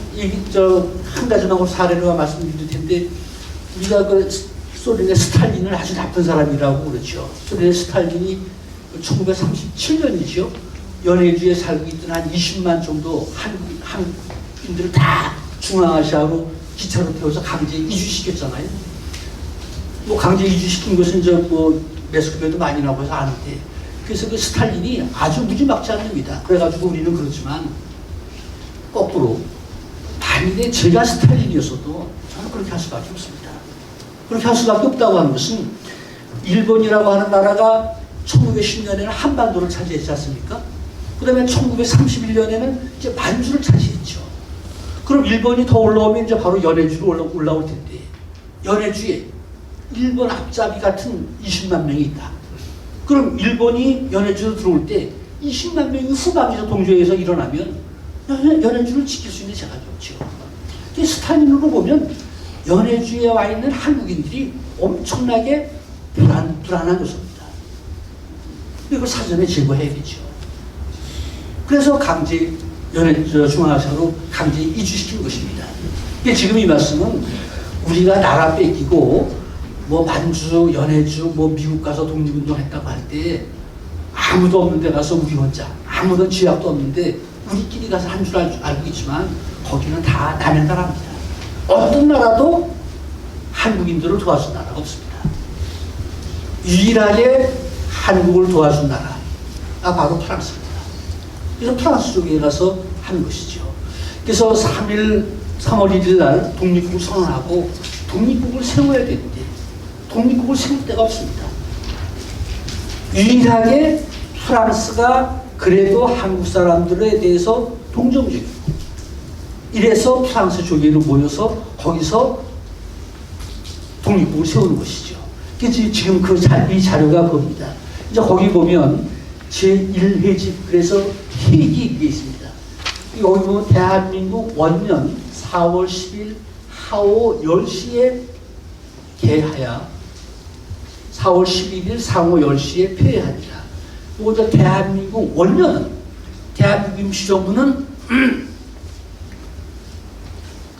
한 가지만 사례로 말씀드릴 텐데 우리가 그 소련의 스탈린을 아주 나쁜 사람이라고 그러죠. 소련의 스탈린이 1937년이죠. 연해주에 살고 있던 한 20만 정도 한국인들을 다 중앙아시아로 기차로 태워서 강제 이주시켰잖아요. 뭐 강제 이주시킨 것은 매스컴에도 많이 나와서 아는데 그래서 그 스탈린이 아주 무지막지합니다. 그래가지고 우리는 그렇지만 거꾸로 만일에 제가 스탈린이었어도 저는 그렇게 할 수밖에 없습니다. 그렇게 할 수밖에 없다고 하는 것은 일본이라고 하는 나라가 1910년에는 한반도를 차지했지 않습니까? 그 다음에 1931년에는 이제 만주를 차지했죠. 그럼 일본이 더 올라오면 이제 바로 연해주로 올라올 텐데 연해주에 일본 앞잡이 같은 20만 명이 있다. 그럼 일본이 연해주로 들어올 때 20만 명이 후방에서 동조해서 일어나면 연해주를 지킬 수 있는 자가 없죠. 스탈린으로 보면 연해주에 와 있는 한국인들이 엄청나게 불안한 요소입니다. 이걸 사전에 제거해야겠죠. 그래서 중앙아시아로 강제 이주시킨 것입니다. 지금 이 말씀은 우리가 나라 뺏기고 만주, 연해주, 미국 가서 독립운동 했다고 할 때 아무도 없는 데 가서 우리 혼자 아무런 지약도 없는데 우리끼리 가서 한 줄 알고 있지만 거기는 다 남의 나라입니다. 어떤 나라도 한국인들을 도와준 나라가 없습니다. 유일하게 한국을 도와준 나라가 바로 프랑스입니다. 그래서 프랑스 쪽에 가서 한 것이죠. 그래서 3월 1일 날 독립국을 선언하고 독립국을 세워야 되는데 독립국을 세울 데가 없습니다. 유일하게 프랑스가 그래도 한국 사람들에 대해서 동정적이고 이래서 프랑스 쪽으로 모여서 거기서 독립국을 세우는 것이죠. 지금 이 자료가 겁니다. 이제 거기 보면 제1회집 그래서 회기 이게 있습니다. 여기 보면 대한민국 원년 4월 10일 하오 10시에 개하야 4월 11일 상호 10시에 폐회합니다. 그리고 대한민국 원년은 대한민국 임시정부는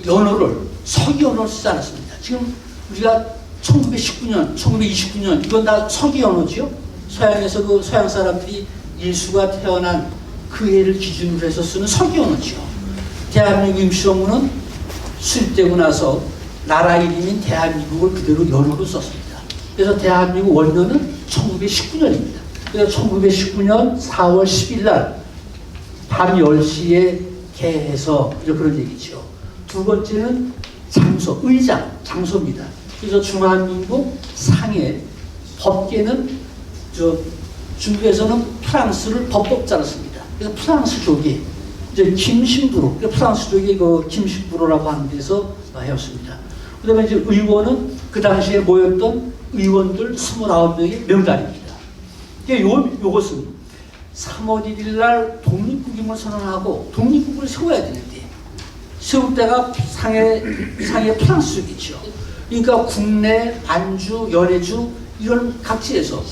연호를 서기 연호를 쓰지 않았습니다. 지금 우리가 1929년 이건 다 서기 연호지요. 서양에서 그 서양 사람들이 예수가 태어난 그 해를 기준으로 해서 쓰는 서기 언어죠. 대한민국 임시정부는 수립되고 나서 나라 이름인 대한민국을 그대로 연호로 썼습니다. 그래서 대한민국 원년은 1919년입니다. 그래서 1919년 4월 10일 날 밤 10시에 개해서 그런 얘기죠. 두 번째는 장소, 의장, 장소입니다. 그래서 중화민국 상해 법계는 중국에서는 프랑스를 법법자로 씁니다. 그래서 프랑스족이 이제 김신부로, 프랑스족이 그 김신부로라고 하는 데서 해왔습니다. 그 다음에 이제 의원은 그 당시에 모였던 의원들 29명의 명단입니다. 요것은 3월 1일 날 독립국임을 선언하고 독립국을 세워야 되는데, 세울 때가 상해 프랑스족이죠. 그러니까 국내, 반주, 연해주 이런 각지에서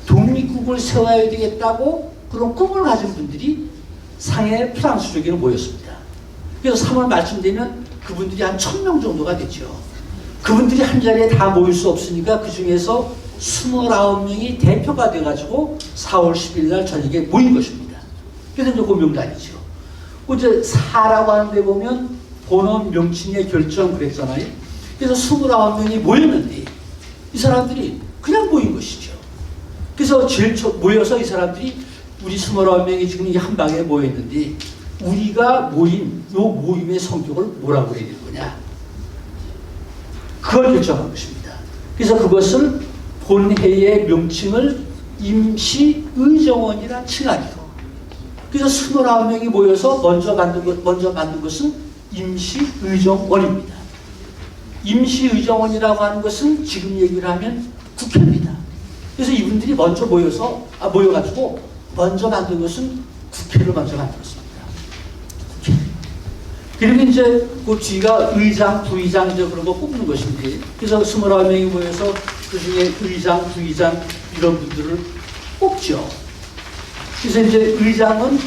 독립국을 세워야 되겠다고 그런 꿈을 가진 분들이 상해 프랑스족에는 모였습니다. 그래서 3월 말쯤 되면 그분들이 한 1000명 정도가 되죠. 그분들이 한 자리에 다 모일 수 없으니까 그 중에서 29명이 대표가 돼가지고 4월 10일 날 저녁에 모인 것입니다. 그래서 이제 그 명단이죠. 이제 사라고 하는데 보면 본원 명칭의 결정 그랬잖아요. 그래서 29명이 모였는데 이 사람들이 그냥 모인 것이죠. 그래서 제일 모여서 이 사람들이 우리 29명이 지금 한 방에 모였는데 우리가 모인 요 모임의 성격을 뭐라고 해야 될 거냐. 그걸 결정한 것입니다. 그래서 그것을 본회의 명칭을 임시의정원이라 칭하기로. 그래서 29명이 모여서 먼저 만든 것은 임시의정원입니다. 임시의정원이라고 하는 것은 지금 얘기를 하면 국회입니다. 그래서 이분들이 먼저 모여가지고 먼저 만든 것은 국회를 먼저 만들었습니다. 국회. 그리고 이제 그 뒤가 의장, 부의장 이제 그런 거 뽑는 것인데, 그래서 29명이 모여서 그 중에 의장, 부의장 이런 분들을 뽑죠. 그래서 이제 의장은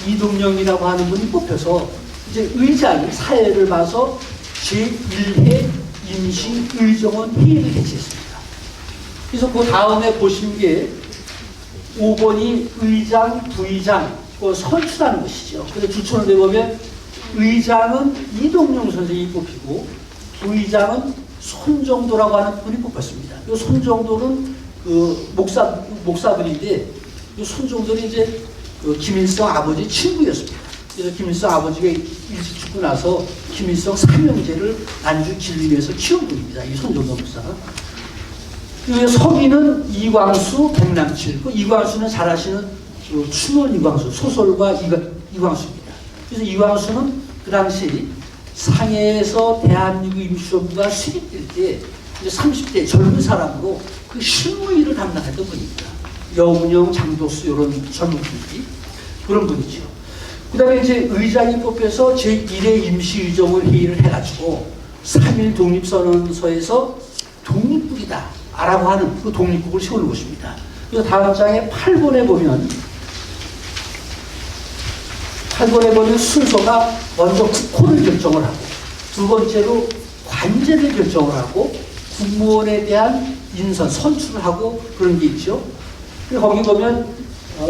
이동영이라고 하는 분이 뽑혀서 이제 의장이 사회를 봐서 제1회 임시의정원 회의를 개최했습니다. 그래서 그 다음에 보신 게 5번이 의장, 부의장 선출하는 것이죠. 그래서 주천을 내보면 의장은 이동영 선생님이 뽑히고 부의장은 손정도라고 하는 분이 뽑혔습니다. 이 손정도는 그 목사분인데 이 손정도는 이제 그 김일성 아버지 친구였습니다. 그래서 김일성 아버지가 일찍 죽고 나서 김일성 삼형제를 안주 길림에서 키운 분입니다. 이 손정도 목사가. 서기는 이광수, 백남칠. 그 이광수는 잘 아시는 그 춘원 이광수, 소설가 이광수입니다. 그래서 이광수는 그 당시 상해에서 대한민국 임시정부가 수립될 때 이제 30대 젊은 사람으로 그 실무일을 담당했던 분입니다. 여운영, 장도수 이런 젊은 분들이 그런 분이죠. 그 다음에 이제 의장이 뽑혀서 제1회 임시의정원 회의를 해가지고 3.1 독립선언서에서 독립국이다 라고 하는 그 독립국을 세우는 것입니다. 그래서 다음 장에 8번에 보면 순서가 먼저 국호를 결정을 하고 두 번째로 관제를 결정을 하고 국무원에 대한 인선, 선출을 하고 그런 게 있죠. 그리고 거기 보면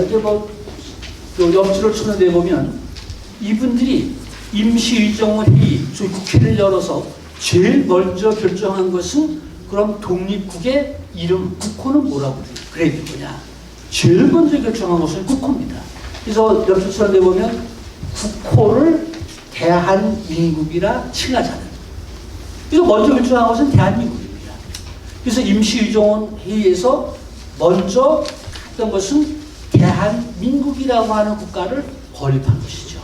이제 뭐 옆줄을 치는 데 보면 이분들이 임시의정원 회의, 저희 국회를 열어서 제일 먼저 결정한 것은 그럼 독립국의 이름, 국호는 뭐라고 그래야 될 거냐. 제일 먼저 결정한 것은 국호입니다. 그래서 옆줄처럼 돼 보면 국호를 대한민국이라 칭하자는. 그래서 먼저 결정한 것은 대한민국입니다. 그래서 임시의정원 회의에서 먼저 했던 것은 대한민국이라고 하는 국가를 건립한 것이죠.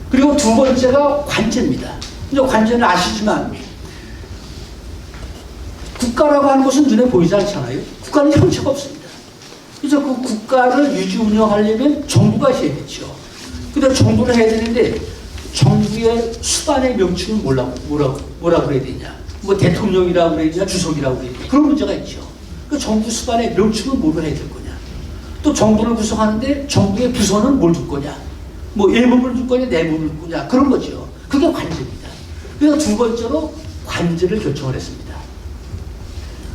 그리고 두 번째가 관제입니다. 이제 관제는 아시지만 국가라고 하는 것은 눈에 보이지 않잖아요. 국가는 형체가 없습니다. 그래서 그 국가를 유지 운영하려면 정부가 해야겠죠. 근데 정부를 해야 되는데 정부의 수반의 명칭은 뭐라고 그래야 되냐. 뭐 대통령이라고 그래야 되냐, 주석이라고 그래야 되냐. 그런 문제가 있죠. 그 정부 수반의 명칭은 뭐를 해야 될 거냐. 또 정부를 구성하는데 정부의 부서는 뭘 줄 거냐. 뭐 예법을 줄 거냐, 내법을 줄 거냐. 그런 거죠. 그게 관제입니다. 그래서 두 번째로 관제를 결정을 했습니다.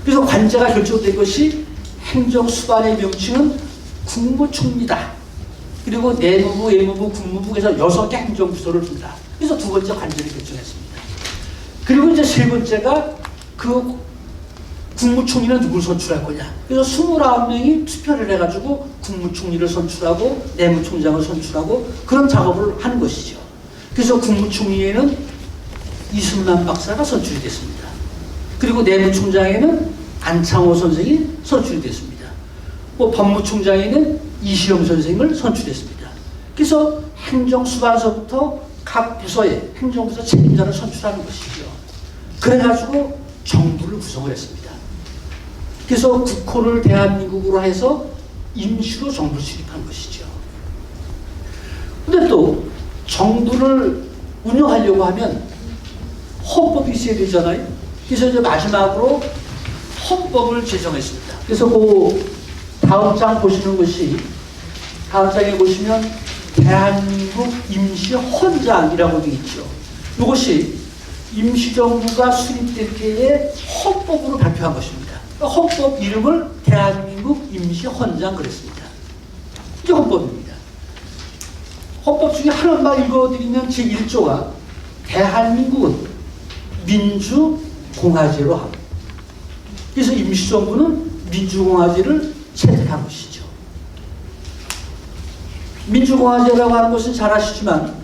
그래서 관제가 결정된 것이 행정수반의 명칭은 국무총리다. 그리고 내무부, 예무부, 국무부에서 6개 행정부서를 준다. 그래서 두 번째 관제를 결정했습니다. 그리고 이제 세 번째가 그 국무총리는 누굴 선출할 거냐. 그래서 29명이 투표를 해가지고 국무총리를 선출하고 내무총장을 선출하고 그런 작업을 하는 것이죠. 그래서 국무총리에는 이승만 박사가 선출이 됐습니다. 그리고 내무총장에는 안창호 선생이 선출이 됐습니다. 뭐 법무총장에는 이시영 선생을 선출했습니다. 그래서 행정수반서부터 각 부서의 행정부서 책임자를 선출하는 것이죠. 그래가지고 정부를 구성을 했습니다. 그래서 국호를 대한민국으로 해서 임시로 정부를 수립한 것이죠. 근데 또 정부를 운영하려고 하면 헌법이 있어야 되잖아요. 그래서 이제 마지막으로 헌법을 제정했습니다. 그래서 그 다음 장 보시는 것이 다음 장에 보시면 대한민국 임시헌장이라고 되어 있죠. 이것이 임시정부가 수립될 때에 헌법으로 발표한 것입니다. 헌법 이름을 대한민국 임시헌장 그랬습니다. 이게 헌법입니다. 헌법 중에 하나만 읽어드리면 제1조가 대한민국은 민주공화제로 하고 그래서 임시정부는 민주공화제를 채택한 것이죠. 민주공화제라고 하는 것은 잘 아시지만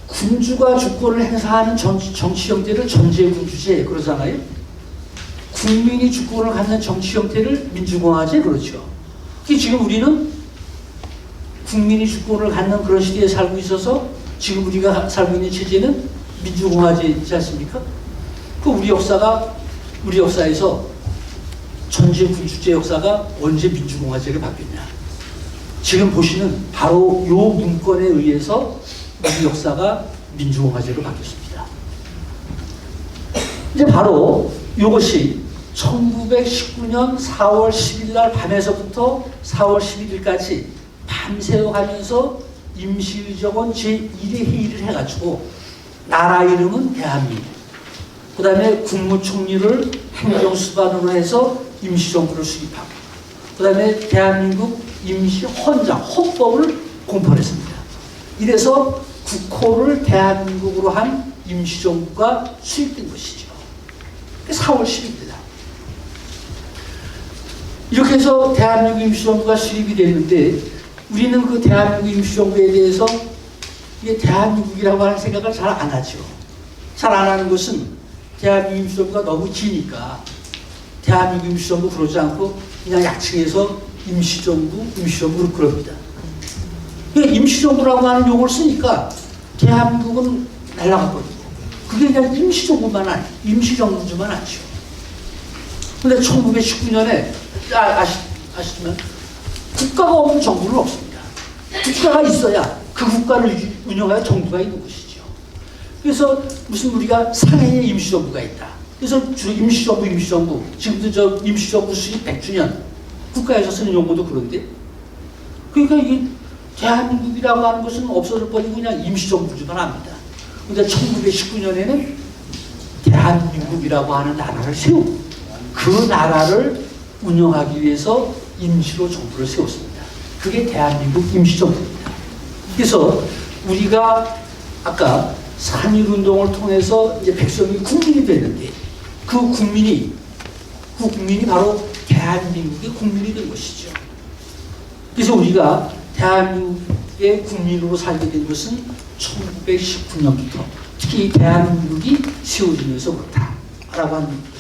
군주가 주권을 행사하는 정치 형태를 전제군주제 그러잖아요. 국민이 주권을 갖는 정치 형태를 민주공화제 그렇죠. 지금 우리는 국민이 주권을 갖는 그런 시대에 살고 있어서 지금 우리가 살고 있는 체제는 민주공화제이지 않습니까? 그 우리 역사에서 전제군주제 역사가 언제 민주공화제를 바뀌었냐? 지금 보시는 바로 요 문건에 의해서 우리 역사가 민주공화제로 바뀌었습니다. 이제 바로 이것이 1919년 4월 10일 날 밤에서부터 4월 11일까지 밤새워 가면서 임시의정원 제1회 회의를 해가지고 나라 이름은 대한민국, 그 다음에 국무총리를 행정수반으로 해서 임시정부를 수립하고, 그 다음에 대한민국 임시헌장, 헌법을 공포했습니다. 이래서 국호를 대한민국으로 한 임시정부가 수립된 것이죠. 4월 10일입니다. 이렇게 해서 대한민국 임시정부가 수립이 됐는데 우리는 그 대한민국 임시정부에 대해서 이게 대한민국이라고 하는 생각을 잘 안 하죠. 잘 안 하는 것은 대한민국 임시정부가 너무 기니까 대한민국 임시정부 그러지 않고 그냥 약칭해서 임시정부 그럽니다. 임시정부라고 하는 용어를 쓰니까 대한민국은 날아가버리고 그게 그냥 임시정부만 아니죠. 근데 1919년에 아시지만 국가가 없는 정부는 없습니다. 국가가 있어야 그 국가를 운영할 정부가 있는 것이죠. 그래서 무슨 우리가 상해에 임시정부가 있다. 그래서 임시정부 지금도 저 임시정부 수립 100주년 국가에서 쓰는 용어도 그런데 그러니까 이 대한민국이라고 하는 것은 없어져 버리고 그냥 임시정부지만 합니다. 근데 1919년에는 대한민국이라고 하는 나라를 세우고 그 나라를 운영하기 위해서 임시로 정부를 세웠습니다. 그게 대한민국 임시정부입니다. 그래서 우리가 아까 3.1운동을 통해서 이제 백성이 국민이 됐는데 그 국민이 바로 대한민국의 국민이 된 것이죠. 그래서 우리가 대한민국의 국민으로 살게 된 것은 1919년부터 특히 대한민국이 세워지면서 그렇다라고 합니다.